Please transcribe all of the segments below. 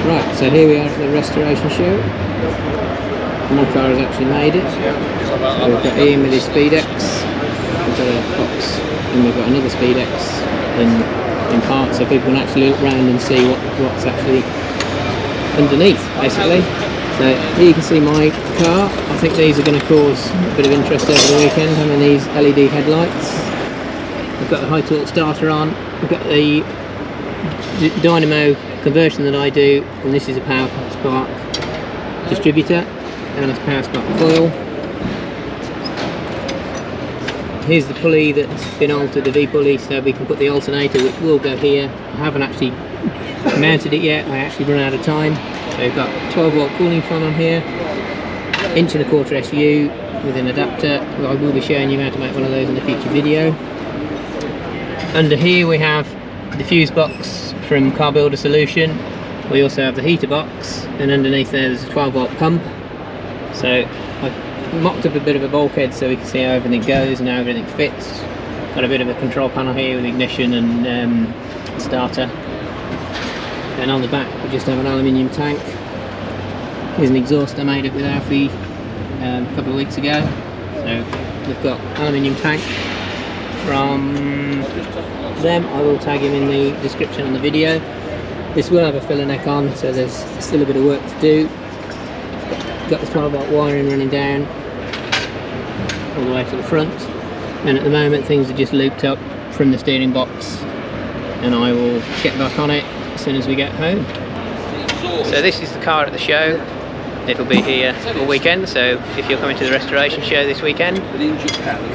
Right, so here we are at the restoration show. My car has actually made it. So we've got Ian with his Speedex, we've got a box, and we've got another Speedex in parts, so people can actually look around and see what's actually underneath, basically. So here you can see my car. I think these are going to cause a bit of interest over the weekend, having these LED headlights. We've got the high torque starter on, we've got the dynamo conversion that I do, and this is a power spark distributor and a power spark coil. Here's the pulley that's been altered, the V-pulley, so we can put the alternator, which will go here. I haven't actually mounted it yet, I actually run out of time. So we've got 12 volt cooling fan on here, 1.25" SU with an adapter. I will be showing you how to make one of those in a future video. Under here we have the fuse box from Car Builder Solution. We also have the heater box, and underneath there's a 12 volt pump. So I've mocked up a bit of a bulkhead so we can see how everything goes and how everything fits. Got a bit of a control panel here with ignition and starter. Then on the back we just have an aluminium tank. Here's an exhaust I made up with Alfie a couple of weeks ago. So we've got aluminium tank from them. I will tag him in the description on the video. This will have a filler neck on, so there's still a bit of work to do. Got the 12 volt wiring running down all the way to the front, and at the moment things are just looped up from the steering box, and I will get back on it as soon as we get home. So this is the car at the show. It'll be here all weekend, so if you're coming to the restoration show this weekend,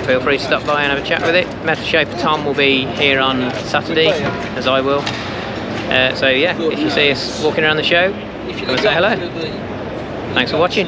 feel free to stop by and have a chat with it. Metal Shaper Tom will be here on Saturday, as I will. So yeah, if you see us walking around the show, come and say hello. Thanks for watching.